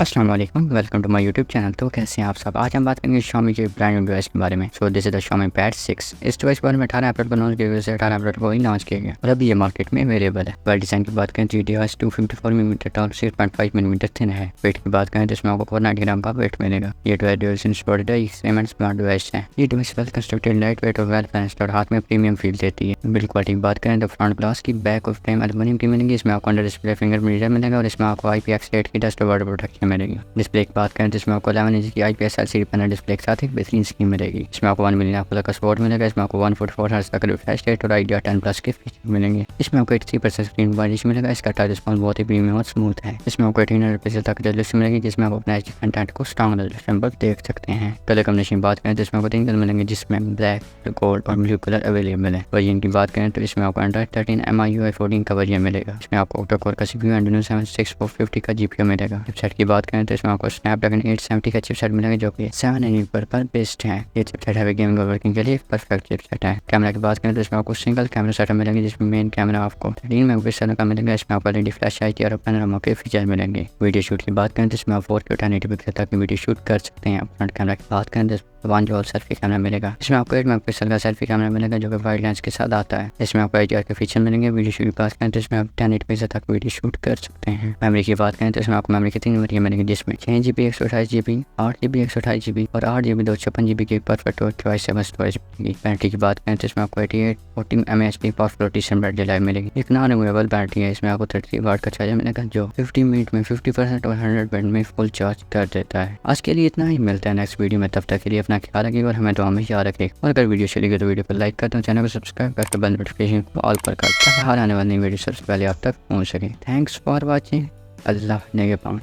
अस्सलाम वालेकुम, welcome to my YouTube channel. तो कैसे हैं आप सब। आज हम बात करेंगे Xiaomi के ब्रांड न्यू डिवाइस के बारे में। So this is the Xiaomi Pad 6। इस डिवाइस के बारे में 18 अप्रैल को लॉन्च किया गया, 18 अप्रैल को ही लॉन्च किया गया और अभी ये मार्केट में अवेलेबल है। वेल डिजाइन की बात करें तो ये device 254 millimetre tall 6.5 millimetre thin है। वेट की बात करें तो इसमें आपको 490 ग्राम का वेट मिलेगा। ये डिवाइस डुअल सिम सपोर्टेड है, सीमेंट स्मार्ट डिवाइस है। ये device well constructed, light weight और वेल बैलेंस्ड और हाथ में प्रीमियम फील देती है। बिल्ड क्वालिटी की बात करें तो फ्रंट ग्लास की, बैक ऑफ फ्रेम एल्युमिनियम की मिलेगी। इसमें आपको अंडर डिस्प्ले फिंगरप्रिंट रीडर मिलेगा और इसमें आपको IPX8 की डस्ट वाटर प्रोटेक्शन मिलेगी। डिस्प्ले की बात करें तो इसमें आपको 11 इंच की IPS LCD पैनल डिस्प्ले के साथ एक बेहतरीन स्क्रीन मिलेगी। इसमें आपको 1 मिलियन एप्पल का सपोर्ट मिलेगा। इसमें आपको 144 हर्ट्ज तक रिफ्रेश रेट और IDR 10+ के फीचर मिलेंगे। इसमें आपको 83% स्क्रीन वाइडनेस मिलेगा। इसका टच रिस्पॉन्स बहुत ही प्रीमियम और स्मूथ है। इसमें आपको 1800 पिक्सल तक रेजोल्यूशन मिलेगी, जिसमें आप अपने HD कंटेंट को स्ट्रॉन्ग रेजोल्यूशन पर देख सकते हैं। कलर कॉम्बिनेशन की बात करें तो इसमें आपको 3 कलर मिलेंगे, जिसमें ब्लैक, गोल्ड और ब्लू कलर अवेलेबल है। वर्जन की बात करें तो इसमें आपको Android 13 MIUI 14 का वर्जन मिलेगा। इसमें आपको ऑक्टा कोर का CPU Adreno 76450 का GPU मिलेगा। चिपसेट की बात करें तो इसमें आपको Snapdragon 870 का चिपसेट मिलेगा, जो कि 7 nm पर बेस्ड है। ये चिपसेट है गेमिंग और वर्किंग के लिए परफेक्ट चिपसेट है। कैमरा की बात करें तो इसमें आपको सिंगल कैमरा सेटअप मिलेंगे, जिसमें मेन कैमरा आपको 13 मेगापिक्सल का मिलेगा। इसमें आपको LED फ्लैश लाइट और पैनोरामा के फीचर मिलेंगे। वीडियो शूट की बात करें तो इसमें आप 4K 1080 पिक्सल तक की वीडियो शूट कर सकते हैं। फ्रंट कैमरा की बात करें तो वन जॉल सेल्फी कैमरा मिलेगा। इसमें आपको 8 मेगापिक्सल का सेल्फी कैमरा मिलेगा, जो कि वाइड लेंस के साथ आता है। इसमें आपको HDR के फीचर मिलेंगे। वीडियो शूट की बात करें तो इसमें आप 1080 पिक्सल तक वीडियो शूट कर सकते हैं। मेमोरी की बात करें तो इसमें आपको मेमोरी की 3 वेरिएंट मिलेंगे, जिसमें 6GB 128GB, 8GB 128GB और 8GB 256GB की परफेक्ट और चॉइस स्टोरेज मिलेगी। बैटरी की बात करें तो इसमें आपको 8840 mAh की पावरफुल टी बैटरी लाइफ मिलेगी। एक नॉन रिमूवेबल बैटरी है। इसमें आपको 33 वाट का चार्जर मिलेगा, जो 50 मिनट में 50% और 100 मिनट में फुल चार्ज कर देता है। आज के लिए इतना ही, मिलता है नेक्स्ट वीडियो में। तब तक के लिए अपना ख्याल रखिएगा और हमें तो हमें याद रखिएगा। और अगर वीडियो चली गई तो वीडियो को लाइक कर दो, चैनल को सब्सक्राइब करके बेल नोटिफिकेशन को ऑल पर कर ताकि हर आने वाली वीडियो सबसे पहले आप तक पहुंच सके। Thanks for watching. अल्लाह ने के पाऊँ।